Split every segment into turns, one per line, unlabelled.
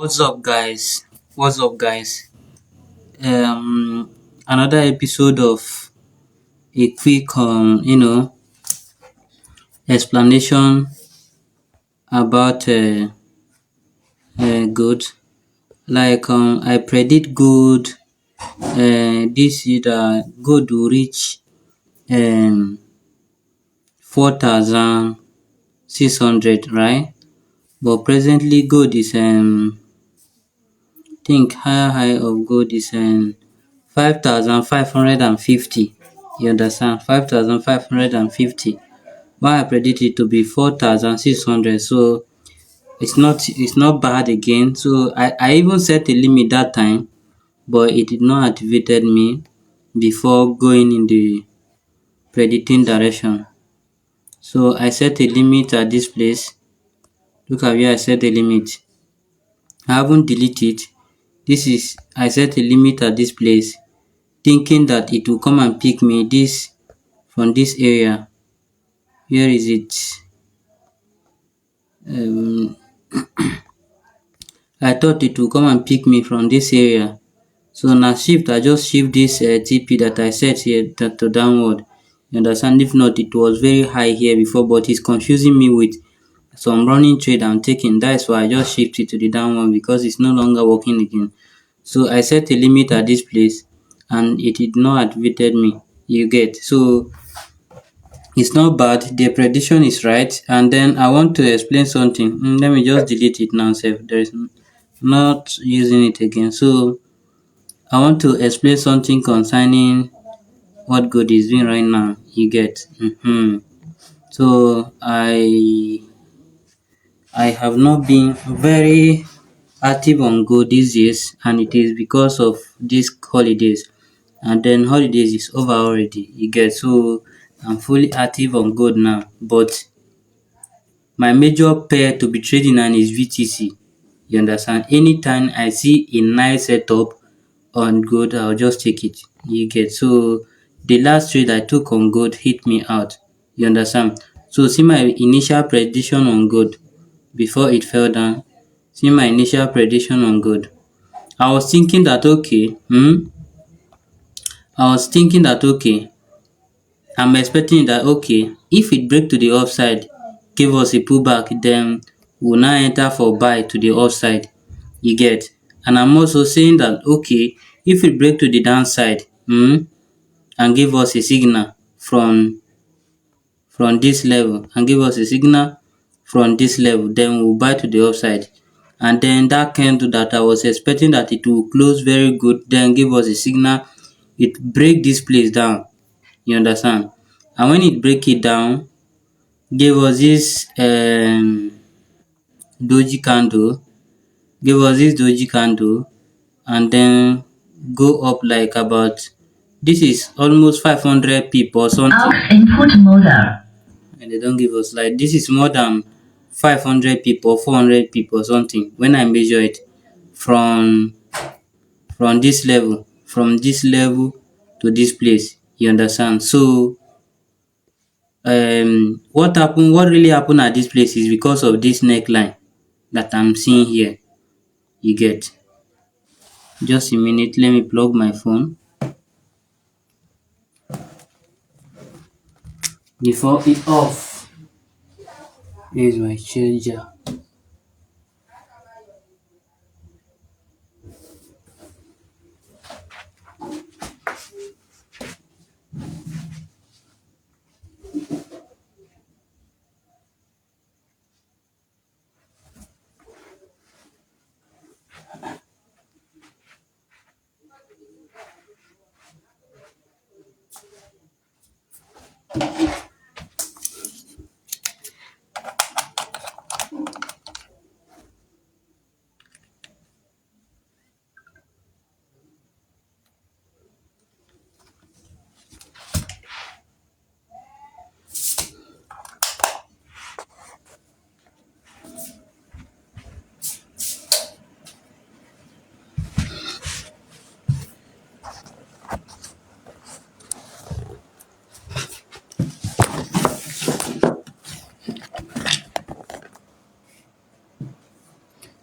What's up, guys? What's up, guys? Another episode of a quick, explanation about gold. I predict gold. This year, gold will reach 4,600, right? But presently, gold is think higher high of gold is 5,550. You understand? 5,550. Why I predict it to be 4,600. So it's not bad again. So I even set a limit that time, but it did not activated me before going in the predicting direction. So I set a limit at this place. Look at where I set the limit. I haven't deleted it. This is I set a limit at this place, thinking that it will come and pick me this from this area. Where is it? Um, I thought it will come and pick me from this area. So na shift, I just shift this TP that I set here to downward. You understand? If not, it was very high here before, but it's confusing me with some running trade I'm taking. That's why I just shift it to the downward because it's no longer working again. So I set a limit at this place and it did not activated me. You get? So it's not bad. The prediction is right. And then I want to explain something. Let me just delete it now. Sef. There is not using it again. So I want to explain something concerning what God is doing right now. You get? So I have not been very active on Go these days, and it is because of these holidays. And then holidays is over already. You get? So I'm fully active on Gold now, but my major pair to be trading on is VTC. You understand? Anytime I see a nice setup on gold, I'll just take it. You get? So the last trade I took on gold hit me out. You understand? So see my initial prediction on gold before it fell down. See my initial prediction on gold. I was thinking that okay, I was thinking that okay, I'm expecting that okay, if it break to the upside, give us a pullback, then we'll now enter for buy to the upside. You get? And I'm also saying that okay, if it break to the downside, and give us a signal from this level and give us a signal from this level, then we'll buy to the upside. And then that candle that I was expecting that it will close very good, then give us a signal, it break this place down. You understand? And when it break it down, give us this doji candle, give us this doji candle, and then go up like about, this is almost 500 pip or something. Out input model. And they don't give us like, this is more than 500 pip or 400 pip or something when I measure it from this level to this place. You understand? So what really happened at this place is because of this neckline that I'm seeing here. You get? Just a minute, let me plug my phone before it off. Here's my charger.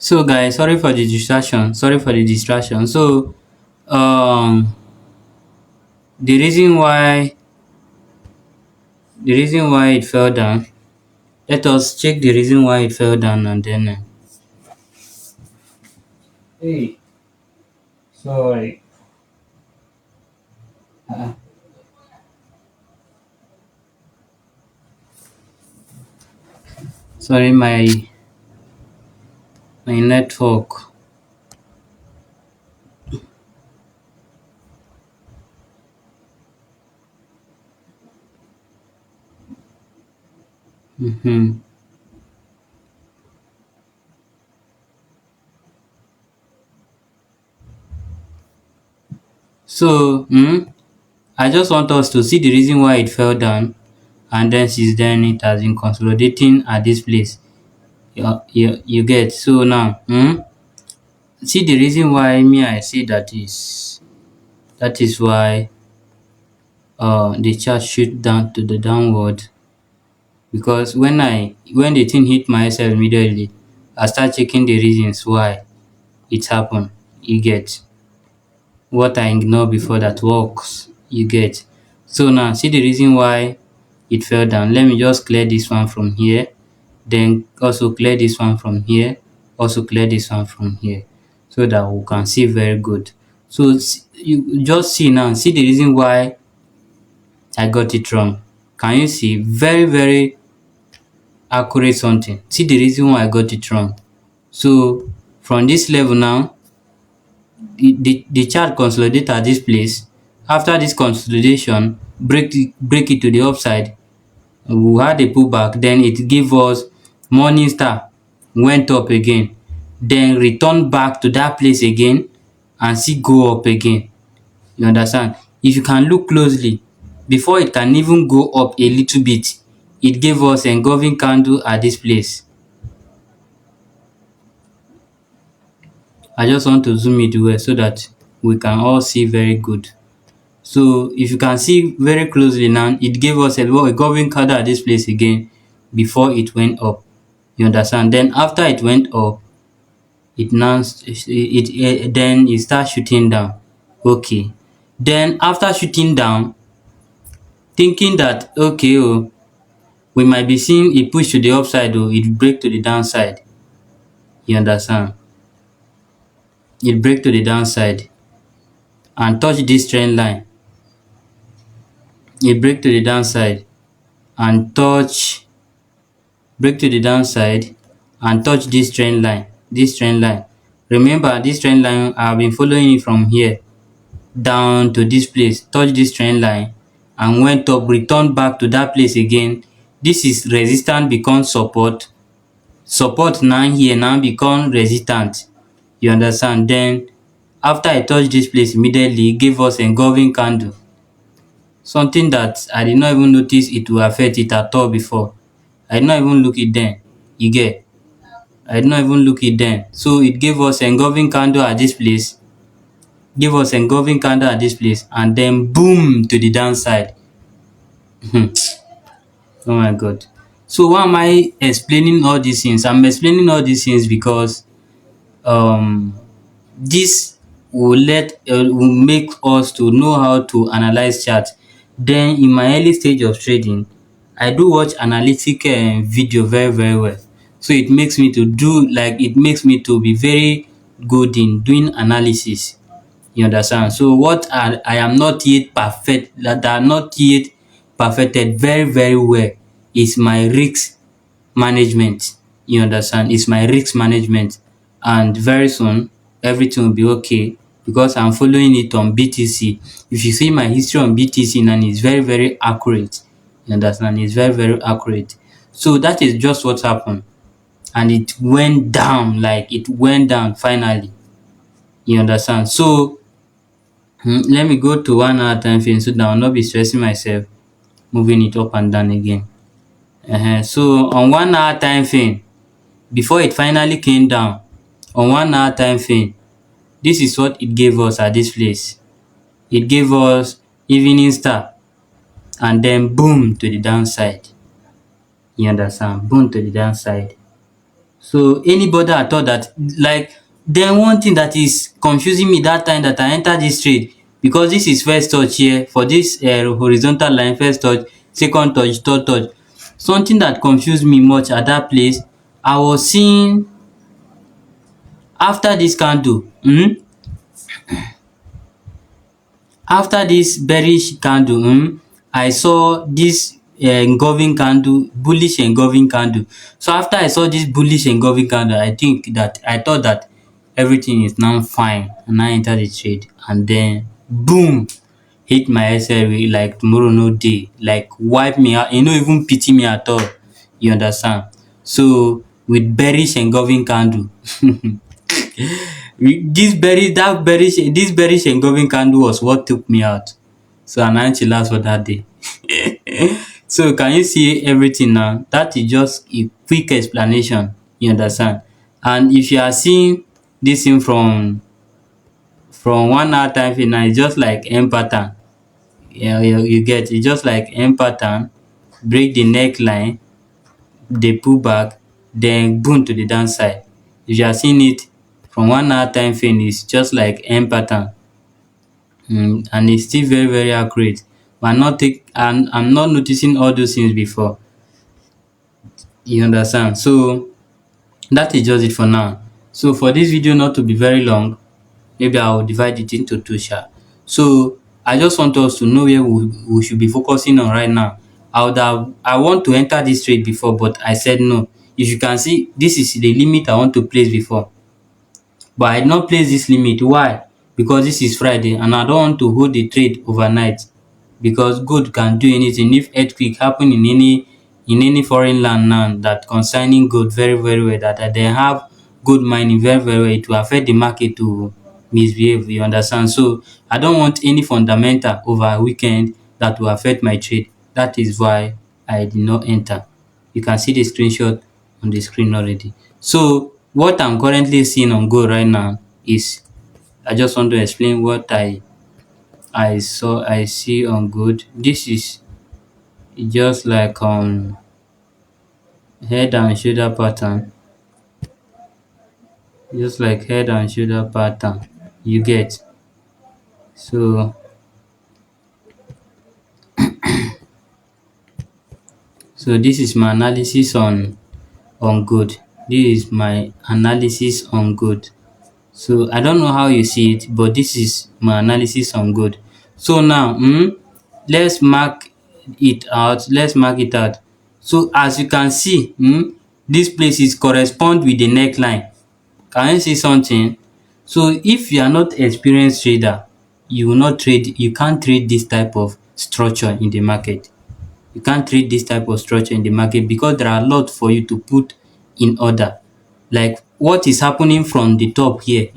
So guys, sorry for the distraction. So um the reason why it fell down, let us check the reason why it fell down and then hey, sorry. Uh, Sorry, my network. Mm-hmm. So I just want us to see the reason why it fell down, and then since then it has been consolidating at this place. You get. So now see the reason why me I say that is why the chart shoot down to the downward, because when the thing hit myself immediately, I start checking the reasons why it happened. You get. What I ignored before that works. You get. So now see the reason why it fell down. Let me just clear this one from here, then also clear this one from here, also clear this one from here, so that we can see very good. So you just see now, see the reason why I got it wrong. Can you see? Very, very accurate something. See the reason why I got it wrong. So from this level now, the chart consolidate at this place. After this consolidation, break it to the upside. We had a pullback, then it gave us morning star, went up again, then returned back to that place again and still go up again. You understand? If you can look closely, before it can even go up a little bit, it gave us engulfing candle at this place. I just want to zoom it well so that we can all see very good. So if you can see very closely now, it gave us a engulfing candle at this place again before it went up. You understand? Then after it went up, it now then it starts shooting down. Okay. Then after shooting down, thinking that okay, we might be seeing a push to the upside, it break to the downside. You understand? It break to the downside and touch this trend line. It break to the downside and touch break to the downside and touch this trend line. This trend line. Remember, this trend line, I've been following it from here down to this place, touch this trend line and went up, returned back to that place again. This is resistance become support. Support now here now become resistance. You understand? Then after I touch this place immediately, it gave us engulfing candle. Something that I did not even notice it will affect it at all before. I did not even look it then. You get? I did not even look it then. So it gave us engulfing candle at this place, give us engulfing candle at this place, and then boom to the downside. Oh my god. So why am I explaining all these things? I'm explaining all these things because um this will make us to know how to analyze charts. Then in my early stage of trading, I do watch analytic video very very well. So it makes me to be very good in doing analysis. You understand? So what I am not yet perfect, that are not yet perfected very very well, is my risk management. You understand? It's my risk management, and very soon everything will be okay because I'm following it on BTC. If you see my history on BTC now, it's very very accurate. You understand? It's very very accurate. So that is just what happened, and it went down, like it went down finally. You understand? So let me go to 1 hour time frame so that I will not be stressing myself moving it up and down again. So on 1 hour time frame, before it finally came down, on 1 hour time frame, this is what it gave us at this place. It gave us evening star and then boom to the downside. You understand? Boom to the downside. So anybody that thought that, like, then one thing that is confusing me that time that I entered this trade, because this is first touch here for this horizontal line, first touch, second touch, third touch. Something that confused me much at that place, I was seeing after this candle, after this bearish candle, I saw this engulfing candle, bullish engulfing candle. So after I saw this bullish engulfing candle, I thought that everything is now fine, and I entered the trade, and then boom, hit my SLV like tomorrow no day, like wipe me out, even pity me at all. You understand? So with bearish engulfing candle, this bearish engulfing candle was what took me out. So and I chillax for that day. So can you see everything now? That is just a quick explanation. You understand? And if you are seeing this thing from 1 hour time frame now, it's just like M pattern. Yeah, you get it, just like M pattern, break the neckline, they pull back, then boom to the downside. If you are seeing it from 1 hour time frame, it's just like M pattern, and it's still very very accurate. But I'm not noticing all those things before. You understand? So that is just it for now. So for this video not to be very long, maybe I will divide it into two sha. So I just want us to know where we should be focusing on right now. I want to enter this trade before, but I said no. If you can see, this is the limit I want to place before, but I did not place this limit. Why? Because this is Friday and I don't want to hold the trade overnight, because gold can do anything. If earthquake happen in any foreign land now that concerning gold very very well, that they have gold mining very very well, it will affect the market to misbehave. You understand? So I don't want any fundamental over weekend that will affect my trade. That is why I did not enter. You can see the screenshot on the screen already. So what I'm currently seeing on gold right now is, I just want to explain what I see on gold. This is just like head and shoulder pattern, just like head and shoulder pattern. You get? So this is my analysis on gold. This is my analysis on gold. So I don't know how you see it, but this is my analysis on gold. So now, let's mark it out. Let's mark it out. So as you can see, these places correspond with the neckline. Can you see something? So if you are not experienced trader, you will not trade. You can't trade this type of structure in the market. You can't trade this type of structure in the market because there are a lot for you to put in order. Like what is happening from the top here,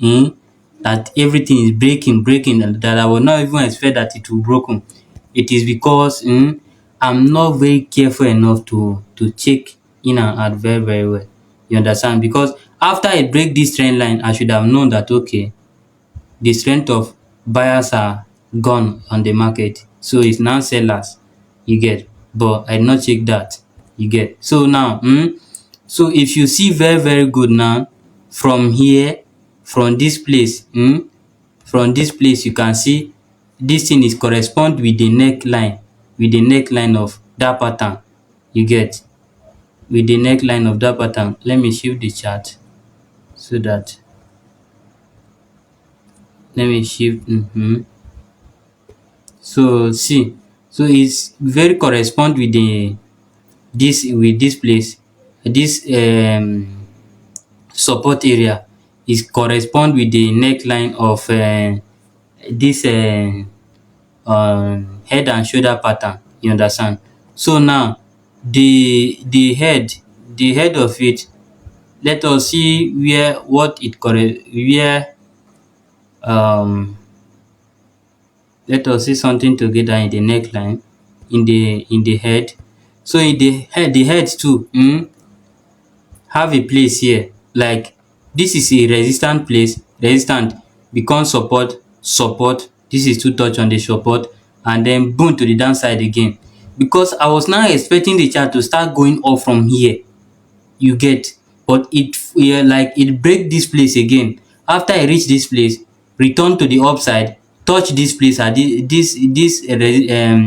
that everything is breaking, and that I will not even expect that it will broken. It is because I'm not very careful enough to check in and out very very well. You understand? Because after I break this trend line, I should have known that okay, the strength of buyers are gone on the market, so it's now sellers. You get? But I did not check that. You get? So now, so if you see very very good now, from here, from this place, you can see this thing is correspond with the neckline of that pattern. You get? With the neckline of that pattern. Let me shift the chart so that, let me shift. So see, so it's very correspond with this place, this support area is correspond with the neckline of this head and shoulder pattern. You understand? So now the head of it, let us see where let us see something together in the neckline, in the head. So in the head too, have a place here. Like this is a resistant place, resistant become support. This is to touch on the support, and then boom to the downside again. Because I was now expecting the chart to start going up from here. You get? but it break this place again. After e reach this place, return to the upside, touch this place at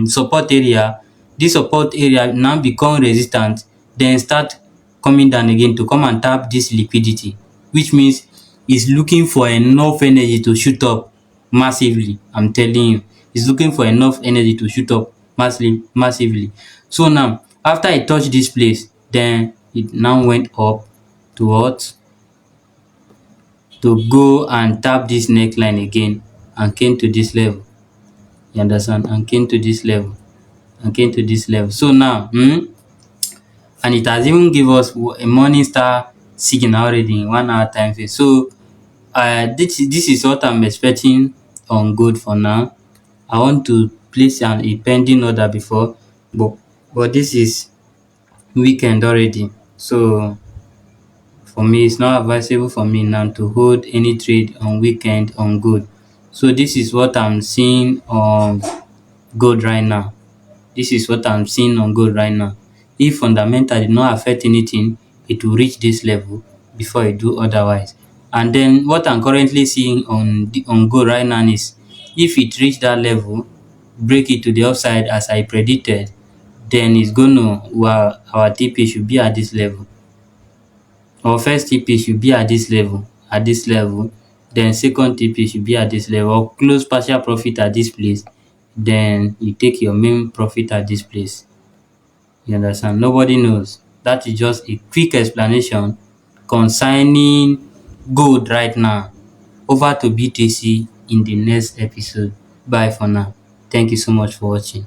support area. This support area now become resistant, then start coming down again to come and tap this liquidity, which means is looking for enough energy to shoot up massively. I'm telling you, it's looking for enough energy to shoot up massively. So now, after e touch this place, then it now went up to what? To go and tap this neckline again and came to this level. You understand? And came to this level and came to this level. So now, and it has even give us a morning star signal already in 1 hour time frame. So this is what I'm expecting on gold for now. I want to place a pending order before, but this is weekend already. So for me, it's not advisable for me now to hold any trade on weekend on gold. So this is what I'm seeing on gold right now. This is what I'm seeing on gold right now. If fundamental did not affect anything, it will reach this level before it do otherwise. And then what I'm currently seeing on gold right now is if it reach that level, break it to the upside as I predicted, then it's gonna our TP should be at this level. Our first TP should be at this level, then second TP should be at this level, or close partial profit at this place, then you take your main profit at this place. You understand? Nobody knows. That is just a quick explanation concerning gold right now. Over to BTC in the next episode. Bye for now. Thank you so much for watching.